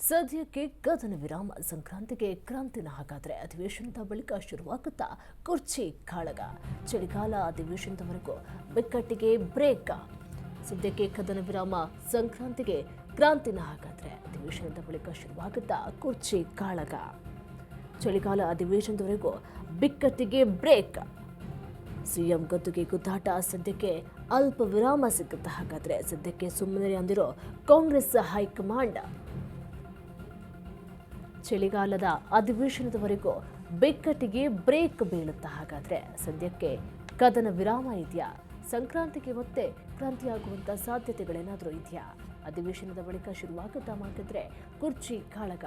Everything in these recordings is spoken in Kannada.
ಸದ್ಯಕ್ಕೆ ಕದನ ವಿರಾಮ. ಸಂಕ್ರಾಂತಿಗೆ ಕ್ರಾಂತಿನ ಹಾಗಾದ್ರೆ ಅಧಿವೇಶನದ ಬಳಿಕ ಶುರುವಾಗುತ್ತಾ ಕುರ್ಚಿ ಕಾಳಗ. ಚಳಿಗಾಲ ಅಧಿವೇಶನದವರೆಗೂ ಬಿಕ್ಕಟ್ಟಿಗೆ ಬ್ರೇಕ್. ಸದ್ಯಕ್ಕೆ ಕದನ ವಿರಾಮ. ಸಂಕ್ರಾಂತಿಗೆ ಕ್ರಾಂತಿನ ಹಾಗಾದ್ರೆ ಅಧಿವೇಶನದ ಬಳಿಕ ಶುರುವಾಗುತ್ತಾ ಕುರ್ಚಿ ಕಾಳಗ. ಚಳಿಗಾಲ ಅಧಿವೇಶನದವರೆಗೂ ಬಿಕ್ಕಟ್ಟಿಗೆ ಬ್ರೇಕ್. ಸಿಎಂ ಗದ್ದುಗೆ ಗುದ್ದಾಟ. ಸದ್ಯಕ್ಕೆ ಅಲ್ಪ ವಿರಾಮ ಸಿಗುತ್ತಾ ಹಾಗಾದ್ರೆ ಸದ್ಯಕ್ಕೆ ಸುಮ್ಮನೆ ಅಂದಿರೋ ಕಾಂಗ್ರೆಸ್ ಹೈಕಮಾಂಡ್. ಚಳಿಗಾಲದ ಅಧಿವೇಶನದವರೆಗೂ ಬಿಕ್ಕಟ್ಟಿಗೆ ಬ್ರೇಕ್ ಬೀಳುತ್ತಾ ಹಾಗಾದ್ರೆ ಸದ್ಯಕ್ಕೆ ಕದನ ವಿರಾಮ ಇದೆಯಾ? ಸಂಕ್ರಾಂತಿಗೆ ಮತ್ತೆ ಕ್ರಾಂತಿಯಾಗುವಂಥ ಸಾಧ್ಯತೆಗಳೇನಾದರೂ ಇದೆಯಾ? ಅಧಿವೇಶನದ ಬಳಿಕ ಶುರುವಾಗುತ್ತಾ ಮಾತಿದ್ರೆ ಕುರ್ಚಿ ಕಾಳಗ.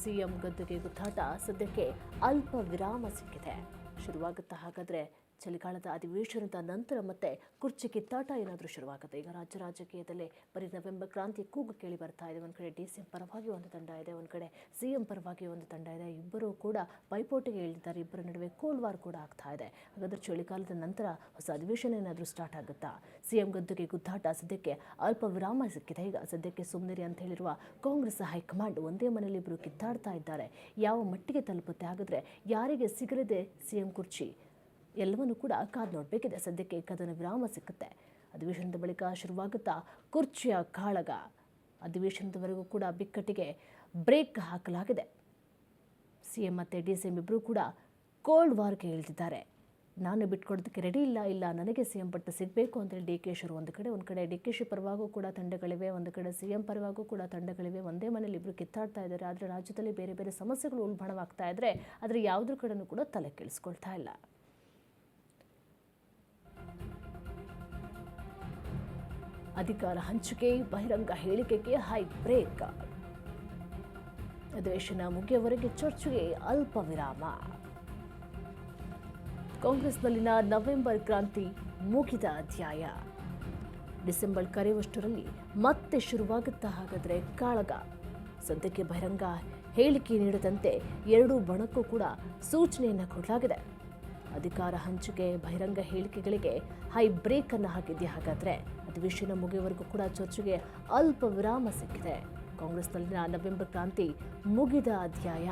ಸಿಎಂ ಗದ್ದುಗೆ ಗುದ್ದಾಟ. ಸದ್ಯಕ್ಕೆ ಅಲ್ಪ ವಿರಾಮ ಸಿಕ್ಕಿದೆ. ಶುರುವಾಗುತ್ತಾ ಹಾಗಾದ್ರೆ ಚಳಿಗಾಲದ ಅಧಿವೇಶನದ ನಂತರ ಮತ್ತೆ ಕುರ್ಚಿ ಕಿತ್ತಾಟ ಏನಾದರೂ ಶುರುವಾಗುತ್ತೆ. ಈಗ ರಾಜಕೀಯದಲ್ಲಿ ಬರೀ ನವೆಂಬರ್ ಕ್ರಾಂತಿ ಕೂಗು ಕೇಳಿ ಬರ್ತಾ ಇದೆ. ಒಂದು ಕಡೆ ಡಿಸಿಎಂ ಪರವಾಗಿ ಒಂದು ತಂಡ ಇದೆ, ಒಂದು ಕಡೆ ಸಿಎಂ ಪರವಾಗಿ ಒಂದು ತಂಡ ಇದೆ. ಇಬ್ಬರು ಕೂಡ ಪೈಪೋಟಿಗೆ ಇಳಿದಿದ್ದಾರೆ. ಇಬ್ಬರ ನಡುವೆ ಕೋಲ್ಡ್ ವಾರ್ ಕೂಡ ಆಗ್ತಾ ಇದೆ. ಹಾಗಾದ್ರೆ ಚಳಿಗಾಲದ ನಂತರ ಹೊಸ ಅಧಿವೇಶನ ಏನಾದರೂ ಸ್ಟಾರ್ಟ್ ಆಗುತ್ತಾ? ಸಿಎಂ ಗದ್ದುಗೆ ಗುದ್ದಾಟ. ಸದ್ಯಕ್ಕೆ ಅಲ್ಪ ವಿರಾಮ ಸಿಕ್ಕಿದೆ. ಈಗ ಸದ್ಯಕ್ಕೆ ಸುಮ್ಮನಿರಿ ಅಂತ ಹೇಳಿರುವ ಕಾಂಗ್ರೆಸ್ ಹೈಕಮಾಂಡ್ ಒಂದೇ ಮನೆಯಲ್ಲಿ ಇಬ್ಬರು ಕಿತ್ತಾಡ್ತಾ ಇದ್ದಾರೆ. ಯಾವ ಮಟ್ಟಿಗೆ ತಲುಪುತ್ತೆ? ಹಾಗಾದ್ರೆ ಯಾರಿಗೆ ಸಿಗಲಿದೆ ಸಿಎಂ ಕುರ್ಚಿ? ಎಲ್ಲವನ್ನೂ ಕೂಡ ಕಾದು ನೋಡಬೇಕಿದೆ. ಸದ್ಯಕ್ಕೆ ಕದನ ವಿರಾಮ ಸಿಕ್ಕುತ್ತೆ. ಅಧಿವೇಶನದ ಬಳಿಕ ಶುರುವಾಗುತ್ತಾ ಕುರ್ಚಿಯ ಕಾಳಗ. ಅಧಿವೇಶನದವರೆಗೂ ಕೂಡ ಬಿಕ್ಕಟ್ಟಿಗೆ ಬ್ರೇಕ್ ಹಾಕಲಾಗಿದೆ. ಸಿಎಂ ಮತ್ತು ಡಿಸಿಎಂ ಇಬ್ಬರು ಕೂಡ ಕೋಲ್ಡ್ ವಾರ್ಗೆ ಇಳಿದಿದ್ದಾರೆ. ನಾನು ಬಿಟ್ಕೊಡೋದಕ್ಕೆ ರೆಡಿ ಇಲ್ಲ, ನನಗೆ ಸಿಎಂ ಪಟ್ಟ ಸಿಗಬೇಕು ಅಂತೇಳಿ ಡಿಕೆಶಿ ಒಂದು ಕಡೆ ಡಿಕೆಶಿ ಪರವಾಗೂ ಕೂಡ ತಂಡಗಳಿವೆ, ಒಂದು ಕಡೆ ಸಿಎಂ ಪರವಾಗೂ ಕೂಡ ತಂಡಗಳಿವೆ. ಒಂದೇ ಮನೆಯಲ್ಲಿ ಇಬ್ಬರು ಕಿತ್ತಾಡ್ತಾ ಇದ್ದಾರೆ. ಆದರೆ ರಾಜ್ಯದಲ್ಲಿ ಬೇರೆ ಬೇರೆ ಸಮಸ್ಯೆಗಳು ಉಲ್ಬಣವಾಗ್ತಾ ಇದ್ರೆ ಆದರೆ ಯಾವುದ್ರ ಕಡೆನೂ ಕೂಡ ತಲೆ ಕೆಡಿಸ್ಕೊಳ್ತಾ ಇಲ್ಲ. ಅಧಿಕಾರ ಹಂಚಿಕೆ, ಬಹಿರಂಗ ಹೇಳಿಕೆಗೆ ಹೈ ಬ್ರೇಕ್. ಅಧಿವೇಶನ ಮುಗಿಯುವವರೆಗೆ ಚರ್ಚೆಗೆ ಅಲ್ಪ ವಿರಾಮ. ಕಾಂಗ್ರೆಸ್ನಲ್ಲಿನ ನವೆಂಬರ್ ಕ್ರಾಂತಿ ಮುಗಿದ ಅಧ್ಯಾಯ. ಡಿಸೆಂಬರ್ ಕರೆಯುವಷ್ಟರಲ್ಲಿ ಮತ್ತೆ ಶುರುವಾಗುತ್ತಾ ಹಾಗಾದ್ರೆ ಕಾಳಗ. ಸದ್ಯಕ್ಕೆ ಬಹಿರಂಗ ಹೇಳಿಕೆ ನೀಡದಂತೆ ಎರಡೂ ಬಣಕ್ಕೂ ಕೂಡ ಸೂಚನೆಯನ್ನು ಕೊಡಲಾಗಿದೆ. ಅಧಿಕಾರ ಹಂಚಿಕೆ, ಬಹಿರಂಗ ಹೇಳಿಕೆಗಳಿಗೆ ಹೈ ಬ್ರೇಕ್ ಅನ್ನು ಹಾಕಿದ್ಯಾ? ಹಾಗಾದ್ರೆ ಅಧಿವೇಶನ ಮುಗಿಯುವವರೆಗೂ ಕೂಡ ಚರ್ಚೆಗೆ ಅಲ್ಪ ವಿರಾಮ ಸಿಕ್ಕಿದೆ. ಕಾಂಗ್ರೆಸ್ನಲ್ಲಿನ ನವೆಂಬರ್ ಕ್ರಾಂತಿ ಮುಗಿದ ಅಧ್ಯಾಯ.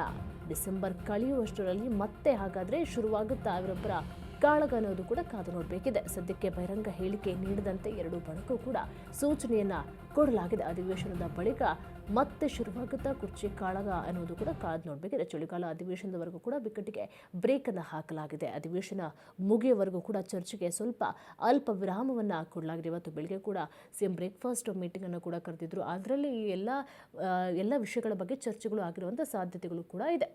ಡಿಸೆಂಬರ್ ಕಳೆಯುವಷ್ಟರಲ್ಲಿ ಮತ್ತೆ ಹಾಗಾದ್ರೆ ಶುರುವಾಗುತ್ತಾ ಅವರೊಬ್ಬರ ಕಾಳಗ ಅನ್ನೋದು ಕೂಡ ಕಾದು ನೋಡಬೇಕಿದೆ. ಸದ್ಯಕ್ಕೆ ಬಹಿರಂಗ ಹೇಳಿಕೆ ನೀಡದಂತೆ ಎರಡೂ ಬಣಕ್ಕೂ ಕೂಡ ಸೂಚನೆಯನ್ನ ಕೊಡಲಾಗಿದೆ. ಅಧಿವೇಶನದ ಬಳಿಕ ಮತ್ತೆ ಶುರುವಾಗುತ್ತಾ ಕುರ್ಚಿ ಕಾಳಗ ಅನ್ನೋದು ಕೂಡ ಕಾದು ನೋಡಬೇಕಿದೆ. ಚಳಿಗಾಲ ಅಧಿವೇಶನದವರೆಗೂ ಕೂಡ ಬಿಕ್ಕಟ್ಟಿಗೆ ಬ್ರೇಕ್ ಅನ್ನು ಹಾಕಲಾಗಿದೆ. ಅಧಿವೇಶನ ಮುಗಿಯುವವರೆಗೂ ಕೂಡ ಚರ್ಚೆಗೆ ಸ್ವಲ್ಪ ಅಲ್ಪ ವಿರಾಮವನ್ನು ಕೊಡಲಾಗಿದೆ. ಇವತ್ತು ಬೆಳಗ್ಗೆ ಕೂಡ ಸಿಎಂ ಬ್ರೇಕ್ಫಾಸ್ಟ್ ಮೀಟಿಂಗ್ ಅನ್ನು ಕೂಡ ಕರೆದಿದ್ರು. ಅದರಲ್ಲಿ ಎಲ್ಲ ವಿಷಯಗಳ ಬಗ್ಗೆ ಚರ್ಚೆಗಳು ಆಗಿರುವಂಥ ಸಾಧ್ಯತೆಗಳು ಕೂಡ ಇದೆ.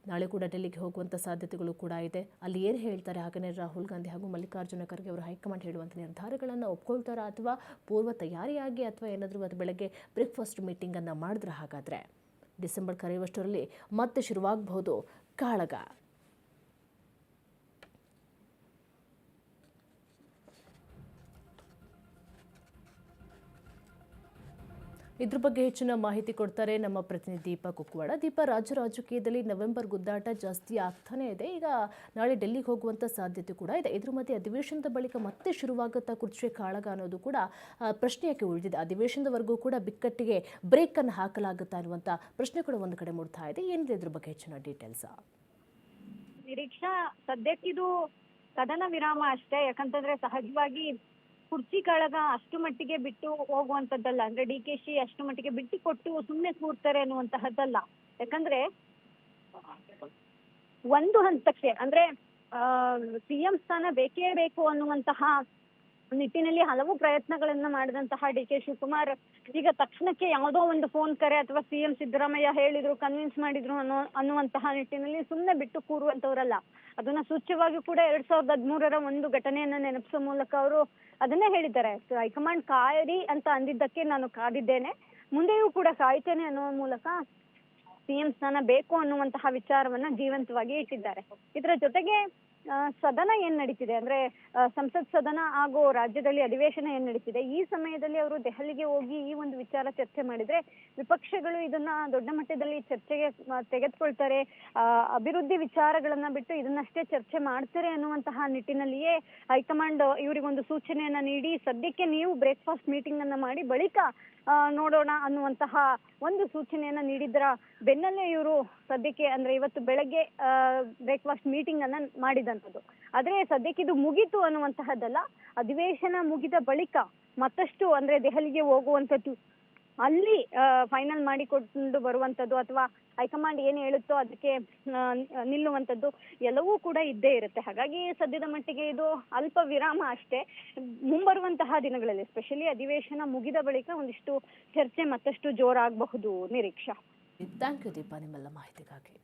ನಾಳೆ ಕೂಡ ಡೆಲ್ಲಿಗೆ ಹೋಗುವಂಥ ಸಾಧ್ಯತೆಗಳು ಕೂಡ ಇದೆ. ಅಲ್ಲಿ ಏನು ಹೇಳ್ತಾರೆ? ಹಾಗೆಯೇ ರಾಹುಲ್ ಗಾಂಧಿ ಹಾಗೂ ಮಲ್ಲಿಕಾರ್ಜುನ ಖರ್ಗೆ ಅವರು ಹೈಕಮಾಂಡ್ ಹೇಳುವಂಥ ನಿರ್ಧಾರಗಳನ್ನು ಒಪ್ಕೊಳ್ತಾರಾ ಅಥವಾ ಪೂರ್ವ ತಯಾರಿಯಾಗಿ ಅಥವಾ ಏನಾದರೂ ಅದು ಬೆಳಗ್ಗೆ ಬ್ರೇಕ್ಫಾಸ್ಟ್ ಮೀಟಿಂಗನ್ನು ಮಾಡಿದ್ರೆ ಹಾಗಾದರೆ ಡಿಸೆಂಬರ್ ಕರೆಯುವಷ್ಟರಲ್ಲಿ ಮತ್ತೆ ಶುರುವಾಗಬಹುದು ಕಾಳಗ. ಇದ್ರ ಬಗ್ಗೆ ಹೆಚ್ಚಿನ ಮಾಹಿತಿ ಕೊಡ್ತಾರೆ ನಮ್ಮ ಪ್ರತಿನಿಧಿ ದೀಪಾ ಕುಕ್ಕವಾಡ. ದೀಪಾ, ರಾಜಕೀಯದಲ್ಲಿ ನವೆಂಬರ್ ಗುದ್ದಾಟ ಜಾಸ್ತಿ ಆಗ್ತಾನೆ ಇದೆ. ಈಗ ನಾಳೆ ಡೆಲ್ಲಿಗೆ ಹೋಗುವಂಥ ಸಾಧ್ಯತೆ ಕೂಡ ಇದೆ. ಇದ್ರ ಮಧ್ಯೆ ಅಧಿವೇಶನದ ಬಳಿಕ ಮತ್ತೆ ಶುರುವಾಗುತ್ತಾ ಕುರ್ಚಿ ಕಾಳಗ ಅನ್ನೋದು ಕೂಡ ಪ್ರಶ್ನೆಯಕ್ಕೆ ಉಳಿದಿದೆ. ಅಧಿವೇಶನದವರೆಗೂ ಕೂಡ ಬಿಕ್ಕಟ್ಟಿಗೆ ಬ್ರೇಕ್ ಅನ್ನು ಹಾಕಲಾಗುತ್ತಾ ಅನ್ನುವಂಥ ಪ್ರಶ್ನೆ ಕೂಡ ಒಂದು ಕಡೆ ಮೂಡ್ತಾ ಇದೆ. ಏನಿದೆ ಇದ್ರ ಬಗ್ಗೆ ಹೆಚ್ಚಿನ ಡೀಟೇಲ್ಸ್? ನಿರೀಕ್ಷಾ, ಸದ್ಯಕ್ಕಿದು ಕದನ ವಿರಾಮ ಅಷ್ಟೇ. ಯಾಕಂತಂದ್ರೆ ಸಹಜವಾಗಿ ಕುರ್ಚಿ ಕಾಳಗ ಅಷ್ಟು ಮಟ್ಟಿಗೆ ಬಿಟ್ಟು ಹೋಗುವಂತದ್ದಲ್ಲ. ಅಂದ್ರೆ ಡಿಕೆಶಿ ಅಷ್ಟು ಮಟ್ಟಿಗೆ ಬಿಟ್ಟು ಕೊಟ್ಟು ಸುಮ್ಮನೆ ಕೂರ್ತಾರೆ ಅನ್ನುವಂತಹದ್ದಲ್ಲ. ಯಾಕಂದ್ರೆ ಒಂದು ಹಂತಕ್ಕೆ ಅಂದ್ರೆ ಸಿಎಂ ಸ್ಥಾನ ಬೇಕೇ ಬೇಕು ಅನ್ನುವಂತಹ ನಿಟ್ಟಿನಲ್ಲಿ ಹಲವು ಪ್ರಯತ್ನಗಳನ್ನ ಮಾಡಿದಂತಹ ಡಿಕೆ ಶಿವಕುಮಾರ್ ಈಗ ತಕ್ಷಣಕ್ಕೆ ಯಾವುದೋ ಒಂದು ಫೋನ್ ಕರೆ ಅಥವಾ ಸಿಎಂ ಸಿದ್ದರಾಮಯ್ಯ ಹೇಳಿದ್ರು, ಕನ್ವಿನ್ಸ್ ಮಾಡಿದ್ರು ಅನ್ನುವಂತಹ ನಿಟ್ಟಿನಲ್ಲಿ ಸುಮ್ಮನೆ ಬಿಟ್ಟು ಕೂರುವಂತವ್ರಲ್ಲ. ಅದನ್ನ ಸೂಚ್ಯವಾಗಿ ಕೂಡ 2013ರ ಒಂದು ಘಟನೆಯನ್ನ ನೆನಪಿಸೋ ಮೂಲಕ ಅವರು ಅದನ್ನೇ ಹೇಳಿದ್ದಾರೆ. ಹೈಕಮಾಂಡ್ ಕಾಯಿರಿ ಅಂತ ಅಂದಿದ್ದಕ್ಕೆ ನಾನು ಕಾದಿದ್ದೇನೆ, ಮುಂದೆಯೂ ಕೂಡ ಕಾಯ್ತೇನೆ ಅನ್ನುವ ಮೂಲಕ ಸಿಎಂ ಸ್ಥಾನ ಬೇಕು ಅನ್ನುವಂತಹ ವಿಚಾರವನ್ನ ಜೀವಂತವಾಗಿ ಇಟ್ಟಿದ್ದಾರೆ. ಇದರ ಜೊತೆಗೆ ಸದನ ಏನ್ ನಡೀತಿದೆ ಅಂದ್ರೆ ಸಂಸತ್ ಸದನ ಹಾಗೂ ರಾಜ್ಯದಲ್ಲಿ ಅಧಿವೇಶನ ಏನ್ ನಡೀತಿದೆ, ಈ ಸಮಯದಲ್ಲಿ ಅವರು ದೆಹಲಿಗೆ ಹೋಗಿ ಈ ಒಂದು ವಿಚಾರ ಚರ್ಚೆ ಮಾಡಿದ್ರೆ ವಿಪಕ್ಷಗಳು ಇದನ್ನ ದೊಡ್ಡ ಮಟ್ಟದಲ್ಲಿ ಚರ್ಚೆಗೆ ತೆಗೆದುಕೊಳ್ತಾರೆ, ಅಭಿವೃದ್ಧಿ ವಿಚಾರಗಳನ್ನ ಬಿಟ್ಟು ಇದನ್ನಷ್ಟೇ ಚರ್ಚೆ ಮಾಡ್ತಾರೆ ಅನ್ನುವಂತಹ ನಿಟ್ಟಿನಲ್ಲಿಯೇ ಹೈಕಮಾಂಡ್ ಇವರಿಗೊಂದು ಸೂಚನೆಯನ್ನ ನೀಡಿ ಸದ್ಯಕ್ಕೆ ನೀವು ಬ್ರೇಕ್ಫಾಸ್ಟ್ ಮೀಟಿಂಗ್ ಅನ್ನ ಮಾಡಿ ಬಳಿಕ ನೋಡೋಣ ಅನ್ನುವಂತಹ ಒಂದು ಸೂಚನೆಯನ್ನ ನೀಡಿದ್ರ ಬೆನ್ನಲ್ಲೇ ಇವರು ಸದ್ಯಕ್ಕೆ ಅಂದ್ರೆ ಇವತ್ತು ಬೆಳಗ್ಗೆ ಬ್ರೇಕ್ಫಾಸ್ಟ್ ಮೀಟಿಂಗ್ ಅನ್ನ ಮಾಡಿದಂಥದ್ದು. ಆದ್ರೆ ಸದ್ಯಕ್ಕೆ ಇದು ಮುಗೀತು ಅನ್ನುವಂತಹದ್ದಲ್ಲ, ಅಧಿವೇಶನ ಮುಗಿದ ಬಳಿಕ ಮತ್ತಷ್ಟು ಅಂದ್ರೆ ದೆಹಲಿಗೆ ಹೋಗುವಂಥದ್ದು, ಅಲ್ಲಿ ಫೈನಲ್ ಮಾಡಿಕೊಂಡು ಬರುವಂಥದ್ದು ಅಥವಾ ಹೈಕಮಾಂಡ್ ಏನು ಹೇಳುತ್ತೋ ಅದಕ್ಕೆ ನಿಲ್ಲುವಂಥದ್ದು ಎಲ್ಲವೂ ಕೂಡ ಇದ್ದೇ ಇರುತ್ತೆ. ಹಾಗಾಗಿ ಸದ್ಯದ ಮಟ್ಟಿಗೆ ಇದು ಅಲ್ಪ ವಿರಾಮ ಅಷ್ಟೇ. ಮುಂಬರುವಂತಹ ದಿನಗಳಲ್ಲಿ ಸ್ಪೆಷಲಿ ಅಧಿವೇಶನ ಮುಗಿದ ಬಳಿಕ ಒಂದಿಷ್ಟು ಚರ್ಚೆ ಮತ್ತಷ್ಟು ಜೋರಾಗಬಹುದು ನಿರೀಕ್ಷಾ. ಥ್ಯಾಂಕ್ ಯು ದೀಪಾ ನಿಮ್ಮೆಲ್ಲ ಮಾಹಿತಿಗಾಗಿ.